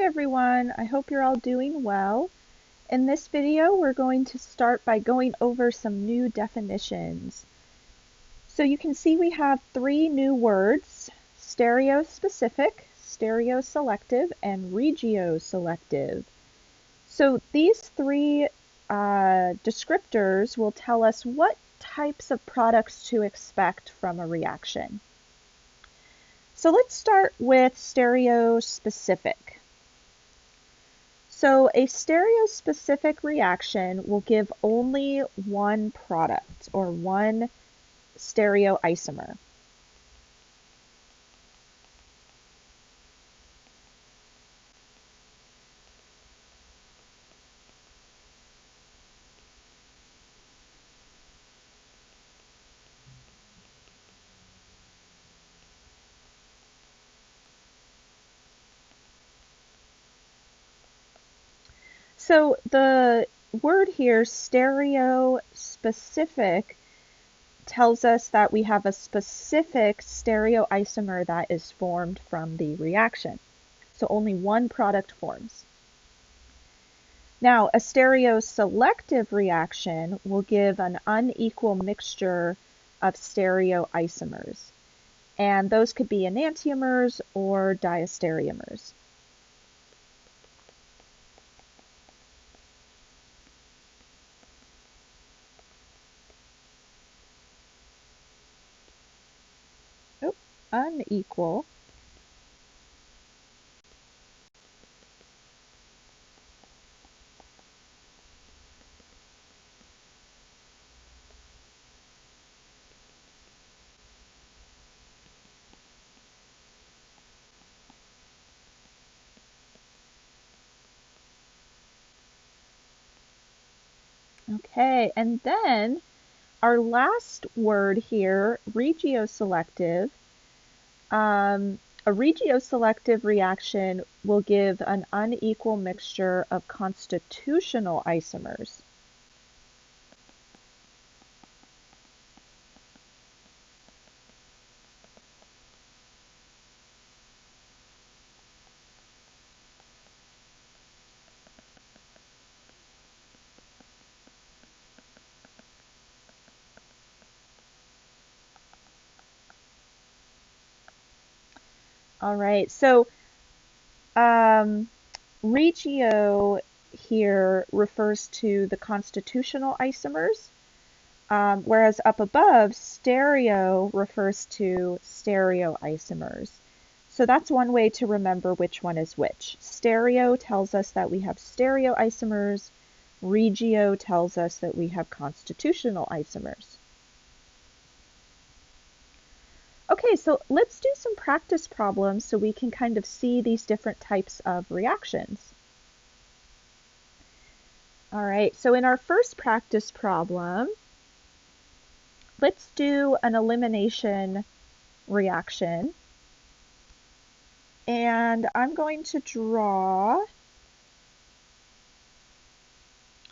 Hi everyone, I hope you're all doing well. In this video, we're going to start by going over some new definitions. So you can see we have three new words: stereospecific, stereoselective, and regioselective. So these three descriptors will tell us what types of products to expect from a reaction. So let's start with stereospecific. So a stereospecific reaction will give only one product or one stereoisomer. So the word here, stereospecific, tells us that we have a specific stereoisomer that is formed from the reaction. So only one product forms. Now, a stereoselective reaction will give an unequal mixture of stereoisomers, and those could be enantiomers or diastereomers. Oh, unequal. Okay, and then our last word here, regioselective. A regioselective reaction will give an unequal mixture of constitutional isomers. All right, so regio here refers to the constitutional isomers, whereas up above, stereo refers to stereoisomers. So that's one way to remember which one is which. Stereo tells us that we have stereoisomers. Regio tells us that we have constitutional isomers. Okay, so let's do some practice problems so we can kind of see these different types of reactions. All right, so in our first practice problem, let's do an elimination reaction. And I'm going to draw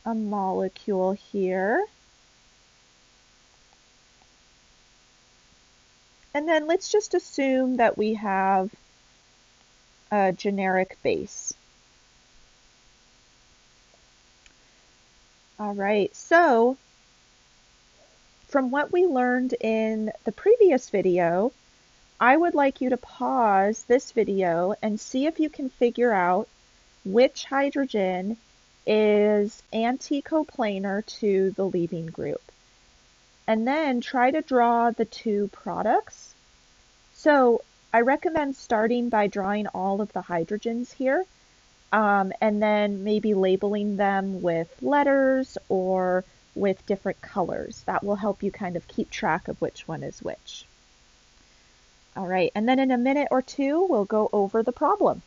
a molecule here. And then let's just assume that we have a generic base. All right, so from what we learned in the previous video, I would like you to pause this video and see if you can figure out which hydrogen is anticoplanar to the leaving group. And then try to draw the two products. So I recommend starting by drawing all of the hydrogens here, and then maybe labeling them with letters or with different colors. That will help you kind of keep track of which one is which. All right, and then in a minute or two, we'll go over the problem.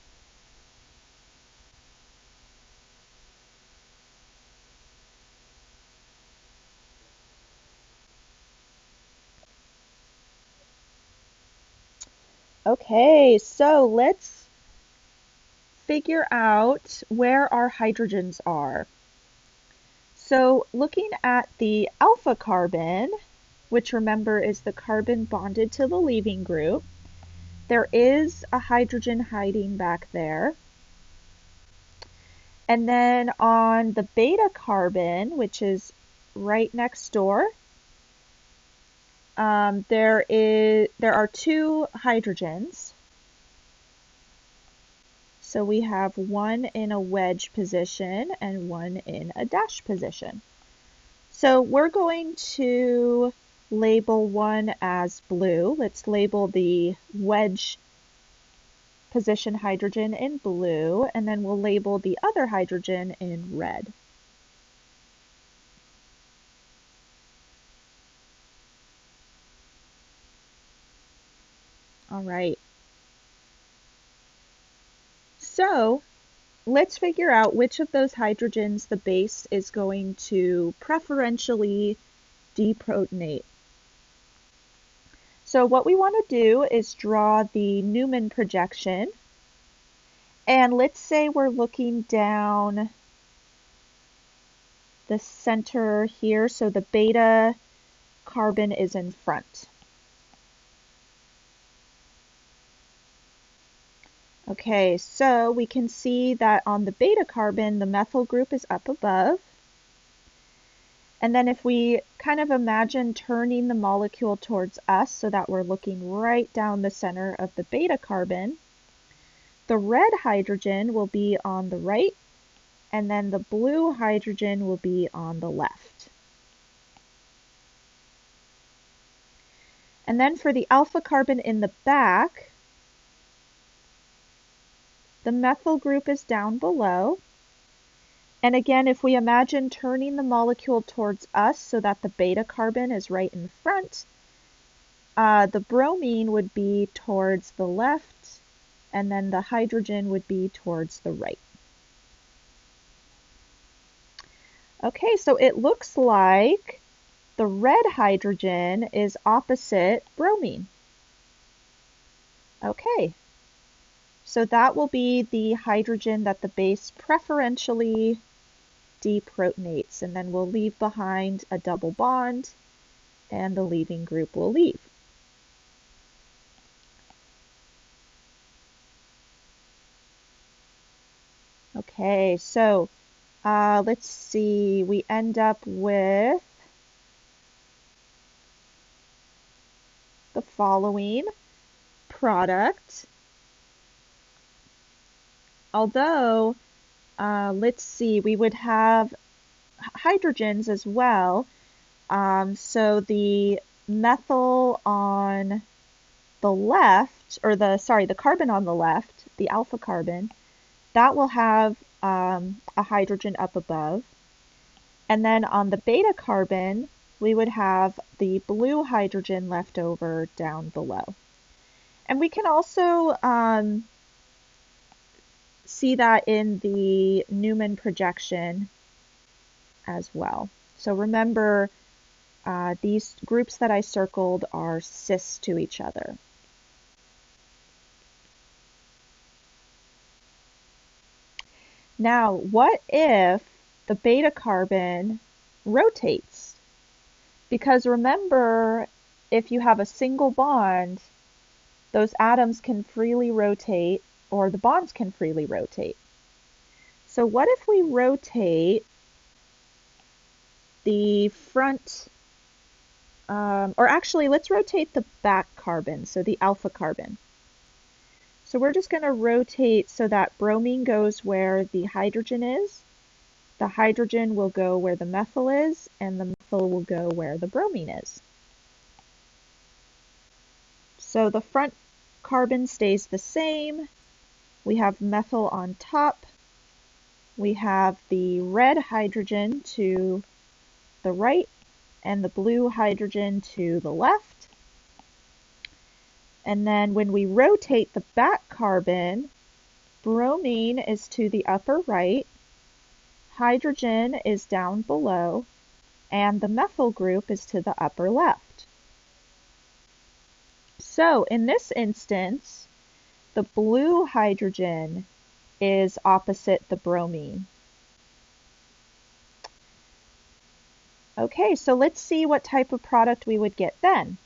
Okay, so let's figure out where our hydrogens are. So looking at the alpha carbon, which remember is the carbon bonded to the leaving group, there is a hydrogen hiding back there. And then on the beta carbon, which is right next door, there are two hydrogens. So we have one in a wedge position and one in a dash position. So we're going to label one as blue. Let's label the wedge position hydrogen in blue, and then we'll label the other hydrogen in red. All right. So let's figure out which of those hydrogens the base is going to preferentially deprotonate. So what we want to do is draw the Newman projection. And let's say we're looking down the center here, so the beta carbon is in front. Okay, so we can see that on the beta carbon, the methyl group is up above. And then if we kind of imagine turning the molecule towards us so that we're looking right down the center of the beta carbon, the red hydrogen will be on the right, and then the blue hydrogen will be on the left. And then for the alpha carbon in the back, the methyl group is down below. And again, if we imagine turning the molecule towards us so that the beta carbon is right in front, the bromine would be towards the left, and then the hydrogen would be towards the right. Okay, so it looks like the red hydrogen is opposite bromine. Okay, so that will be the hydrogen that the base preferentially deprotonates, and then we'll leave behind a double bond, and the leaving group will leave. Okay, so let's see, we end up with the following product. Although, let's see, we would have hydrogens as well. So the methyl on the left, or the carbon on the left, the alpha carbon, that will have a hydrogen up above. And then on the beta carbon, we would have the blue hydrogen left over down below. And we can also see that in the Newman projection as well. So remember, these groups that I circled are cis to each other. Now, what if the beta carbon rotates? Because remember, if you have a single bond, those atoms can freely rotate, or the bonds can freely rotate. So what if we rotate the front, or actually let's rotate the back carbon, so the alpha carbon. So we're just going to rotate so that bromine goes where the hydrogen is, the hydrogen will go where the methyl is, and the methyl will go where the bromine is. So the front carbon stays the same. We have methyl on top. We have the red hydrogen to the right and the blue hydrogen to the left. And then when we rotate the back carbon, bromine is to the upper right, hydrogen is down below, and the methyl group is to the upper left. So in this instance, the blue hydrogen is opposite the bromine. Okay, so let's see what type of product we would get then.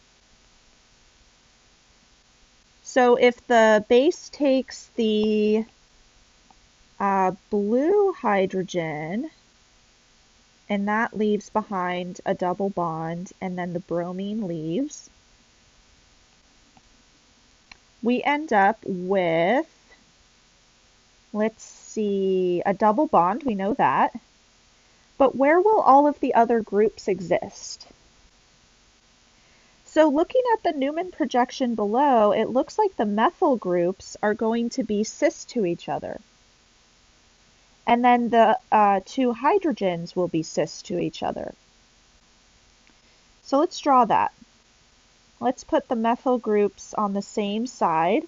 So if the base takes the blue hydrogen, and that leaves behind a double bond, and then the bromine leaves. We end up with, let's see, a double bond, we know that. But where will all of the other groups exist? So looking at the Newman projection below, it looks like the methyl groups are going to be cis to each other. And then the two hydrogens will be cis to each other. So let's draw that. Let's put the methyl groups on the same side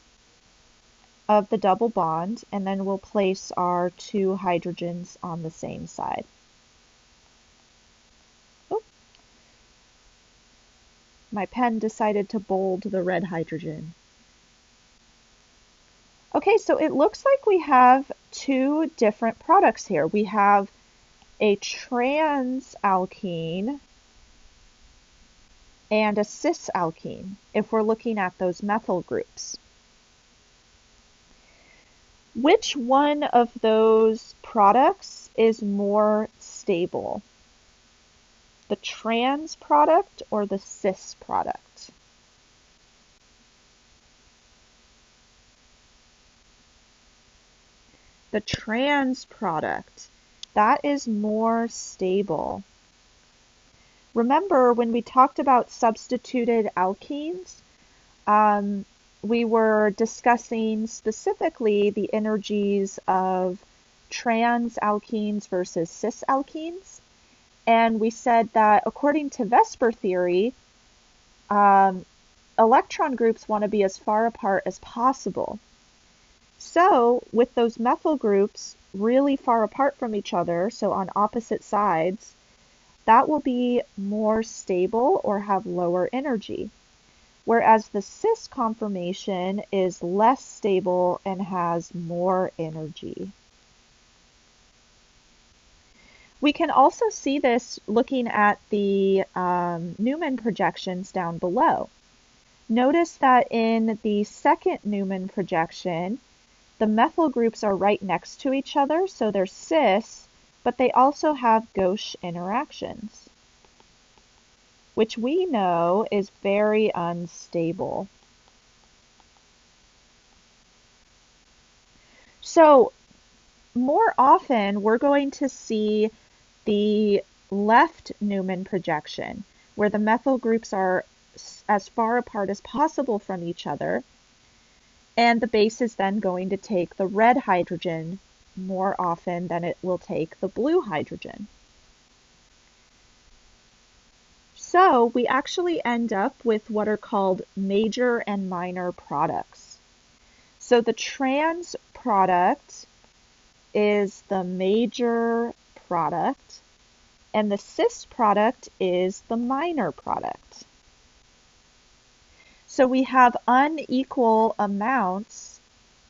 of the double bond, and then we'll place our two hydrogens on the same side. Oh, my pen decided to bold the red hydrogen. Okay, so it looks like we have two different products here. We have a trans alkene and a cis alkene, if we're looking at those methyl groups. Which one of those products is more stable? The trans product or the cis product? The trans product, that is more stable. Remember when we talked about substituted alkenes, we were discussing specifically the energies of trans alkenes versus cis alkenes. And we said that according to Vesper theory, electron groups want to be as far apart as possible. So with those methyl groups really far apart from each other, so on opposite sides, that will be more stable or have lower energy. Whereas the cis conformation is less stable and has more energy. We can also see this looking at the Newman projections down below. Notice that in the second Newman projection, the methyl groups are right next to each other, so they're cis, but they also have gauche interactions, which we know is very unstable. So more often, we're going to see the left Newman projection, where the methyl groups are as far apart as possible from each other, and the base is then going to take the red hydrogen more often than it will take the blue hydrogen. So we actually end up with what are called major and minor products. So the trans product is the major product, and the cis product is the minor product. So we have unequal amounts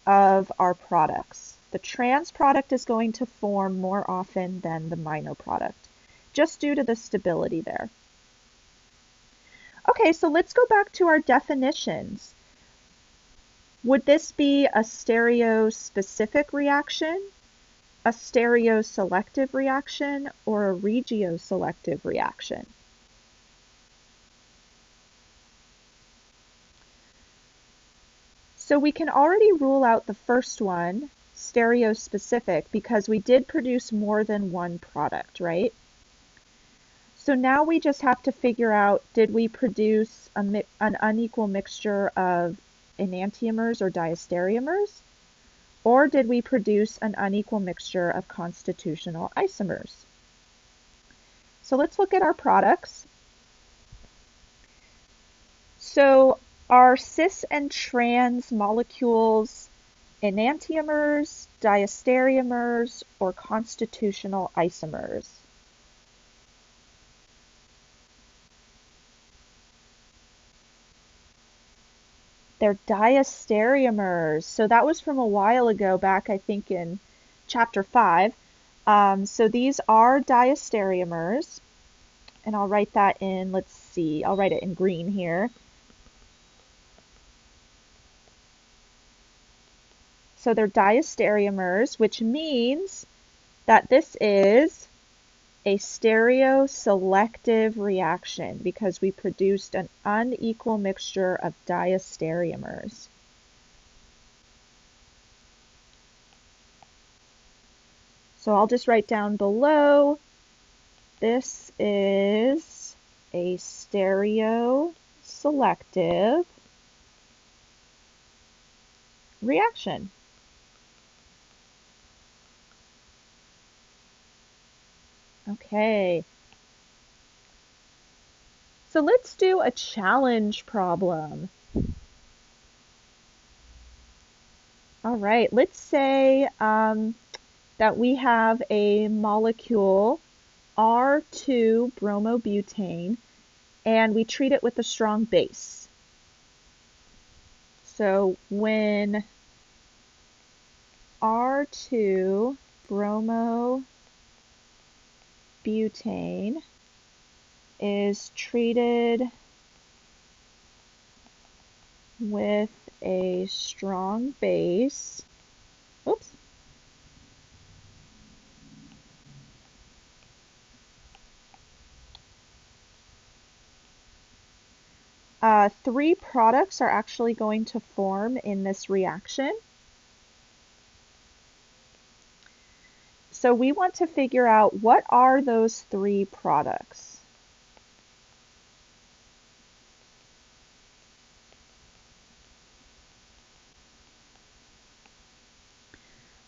of our products. The trans product is going to form more often than the minor product, just due to the stability there. Okay, so let's go back to our definitions. Would this be a stereospecific reaction, a stereoselective reaction, or a regioselective reaction? So we can already rule out the first one, stereospecific, because we did produce more than one product, right? So now we just have to figure out, did we produce an unequal mixture of enantiomers or diastereomers? Or did we produce an unequal mixture of constitutional isomers? So let's look at our products. So are cis and trans molecules enantiomers, diastereomers, or constitutional isomers? They're diastereomers. So that was from a while ago, back I think in chapter 5. So these are diastereomers, and I'll write that in, let's see, I'll write it in green here. So they're diastereomers, which means that this is a stereoselective reaction because we produced an unequal mixture of diastereomers. So I'll just write down below, this is a stereoselective reaction. Okay. So let's do a challenge problem. All right, let's say that we have a molecule R2 bromobutane and we treat it with a strong base. So when R2 bromobutane is treated with a strong base, oops, three products are actually going to form in this reaction. So we want to figure out what are those three products.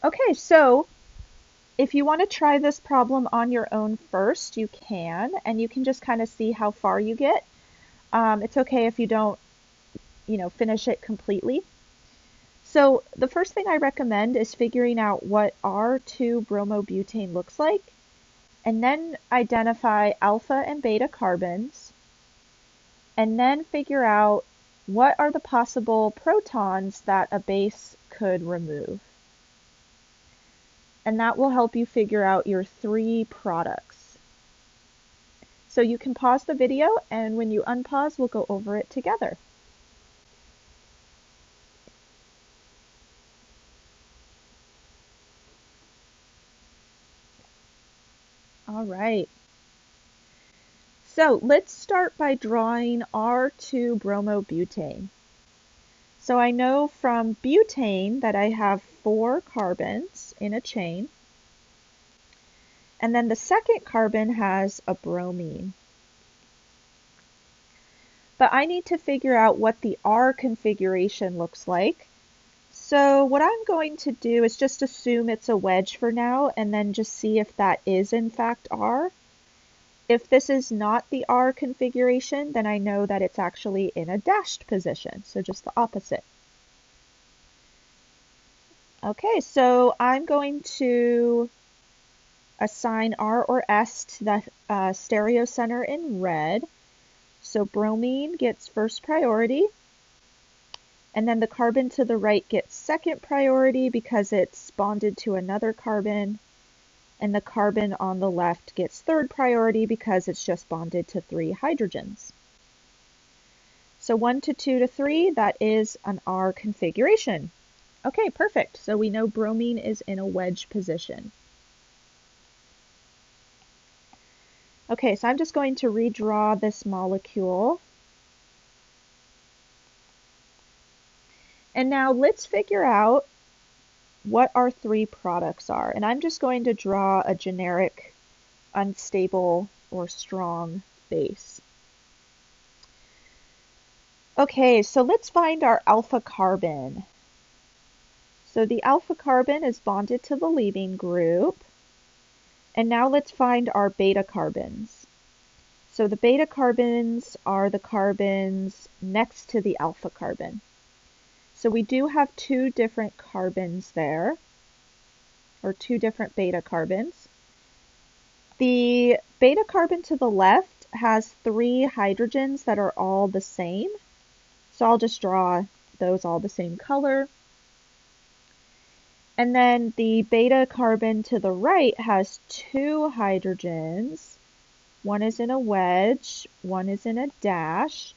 Okay, so if you want to try this problem on your own first, you can, and you can just kind of see how far you get. It's okay if you don't, finish it completely. So the first thing I recommend is figuring out what R2 bromobutane looks like, and then identify alpha and beta carbons, and then figure out what are the possible protons that a base could remove. And that will help you figure out your three products. So you can pause the video, and when you unpause, we'll go over it together. All right. So let's start by drawing R2 bromobutane. So I know from butane that I have 4 carbons in a chain. And then the second carbon has a bromine. But I need to figure out what the R configuration looks like. So what I'm going to do is just assume it's a wedge for now and then just see if that is in fact R. If this is not the R configuration, then I know that it's actually in a dashed position, so just the opposite. Okay, so I'm going to assign R or S to the stereo center in red. So bromine gets first priority, and then the carbon to the right gets second priority because it's bonded to another carbon, and the carbon on the left gets third priority because it's just bonded to 3 hydrogens. So 1 to 2 to 3, that is an R configuration. Okay, perfect. So we know bromine is in a wedge position. Okay, so I'm just going to redraw this molecule. And now let's figure out what our 3 products are. And I'm just going to draw a generic unstable or strong base. Okay, so let's find our alpha carbon. So the alpha carbon is bonded to the leaving group. And now let's find our beta carbons. So the beta carbons are the carbons next to the alpha carbon. So we do have 2 different carbons there, or 2 different beta carbons. The beta carbon to the left has 3 hydrogens that are all the same. So I'll just draw those all the same color. And then the beta carbon to the right has 2 hydrogens. One is in a wedge, one is in a dash.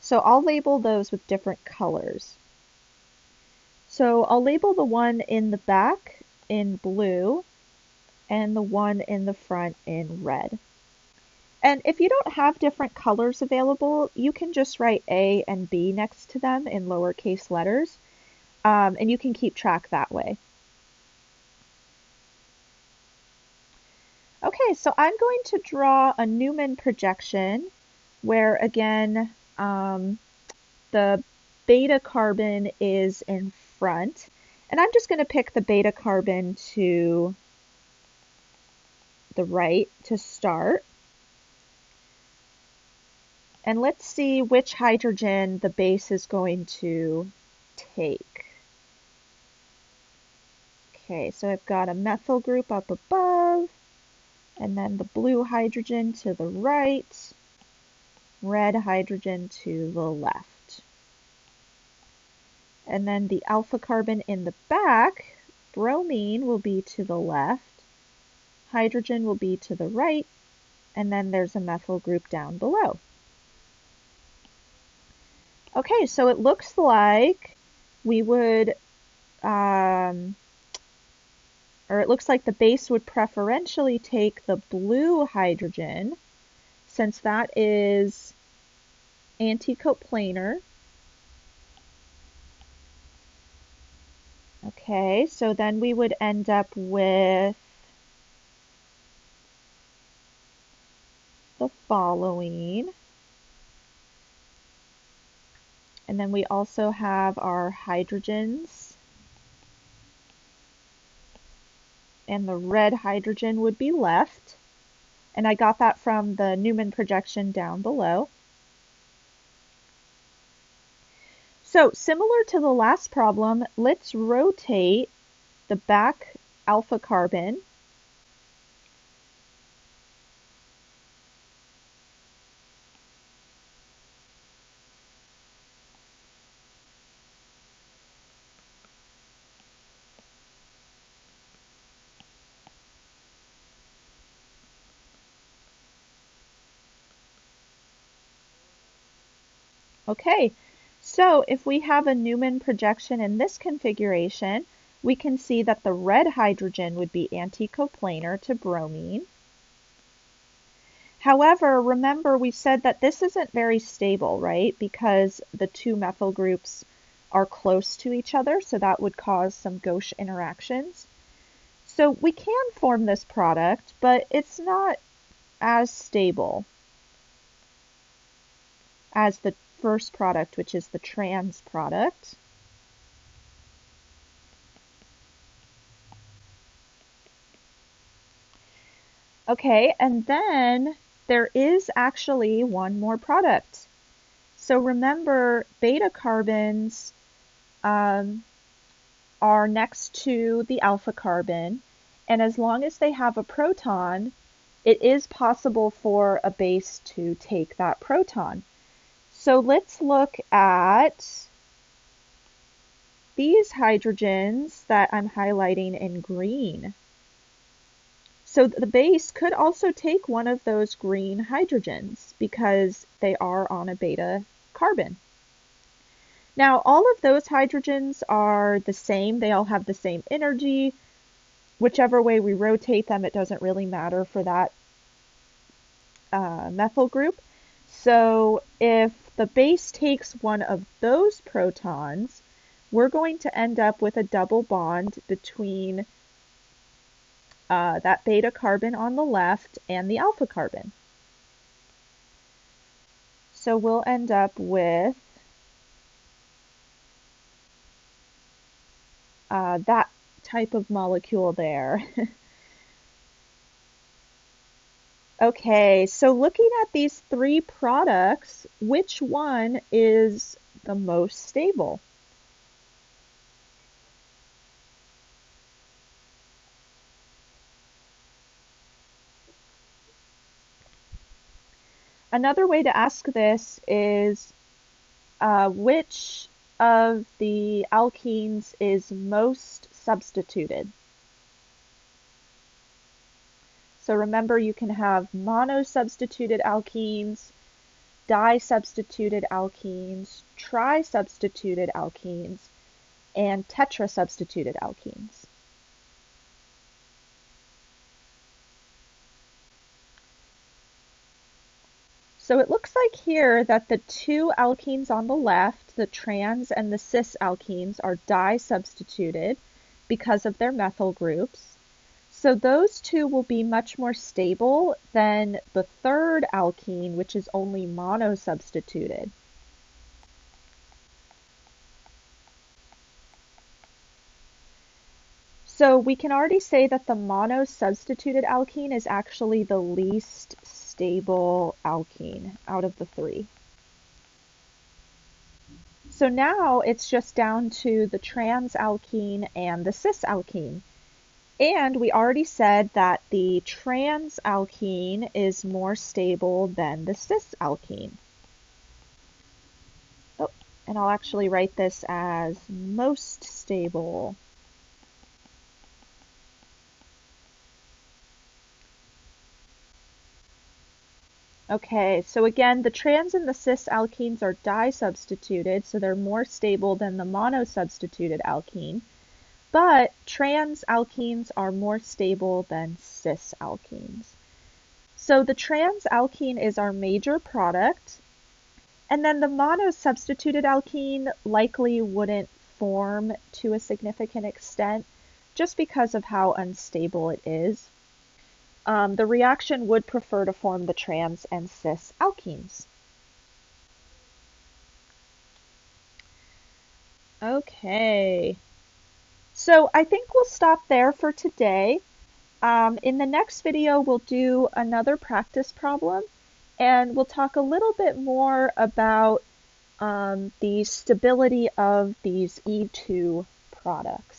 So I'll label those with different colors. So I'll label the one in the back in blue and the one in the front in red. And if you don't have different colors available, you can just write A and B next to them in lowercase letters, and you can keep track that way. Okay, so I'm going to draw a Newman projection where, again, the beta carbon is in front. And I'm just going to pick the beta carbon to the right to start. And let's see which hydrogen the base is going to take. Okay, so I've got a methyl group up above, and then the blue hydrogen to the right, red hydrogen to the left. And then the alpha carbon in the back, bromine will be to the left, hydrogen will be to the right, and then there's a methyl group down below. Okay, so it looks like we would, or it looks like the base would preferentially take the blue hydrogen, since that is anticoplanar. Okay, so then we would end up with the following. And then we also have our hydrogens. And the red hydrogen would be left. And I got that from the Newman projection down below. So similar to the last problem, let's rotate the back alpha carbon. Okay, so if we have a Newman projection in this configuration, we can see that the red hydrogen would be anticoplanar to bromine. However, remember we said that this isn't very stable, right? Because the two methyl groups are close to each other, so that would cause some gauche interactions. So we can form this product, but it's not as stable as the first product, which is the trans product. Okay, and then there is actually one more product. So remember, beta carbons are next to the alpha carbon, and as long as they have a proton, it is possible for a base to take that proton. So let's look at these hydrogens that I'm highlighting in green. So the base could also take one of those green hydrogens because they are on a beta carbon. Now, all of those hydrogens are the same. They all have the same energy. Whichever way we rotate them, it doesn't really matter for that methyl group. So if the base takes one of those protons, we're going to end up with a double bond between that beta carbon on the left and the alpha carbon. So we'll end up with that type of molecule there. Okay, so looking at these three products, which one is the most stable? Another way to ask this is which of the alkenes is most substituted? So remember, you can have mono-substituted alkenes, di-substituted alkenes, tri-substituted alkenes. and tetrasubstituted alkenes. So it looks like here that the two alkenes on the left, the trans and the cis alkenes, are disubstituted because of their methyl groups. So those two will be much more stable than the third alkene, which is only monosubstituted. So we can already say that the monosubstituted alkene is actually the least stable alkene out of the three. So now it's just down to the trans alkene and the cis alkene. And we already said that the trans alkene is more stable than the cis alkene. Oh, and I'll actually write this as most stable. Okay, so again, the trans and the cis alkenes are disubstituted, so they're more stable than the monosubstituted alkene. But trans alkenes are more stable than cis alkenes. So the trans alkene is our major product, and then the monosubstituted alkene likely wouldn't form to a significant extent just because of how unstable it is. The reaction would prefer to form the trans and cis alkenes. Okay, so I think we'll stop there for today. In the next video, we'll do another practice problem, and we'll talk a little bit more about the stability of these E2 products.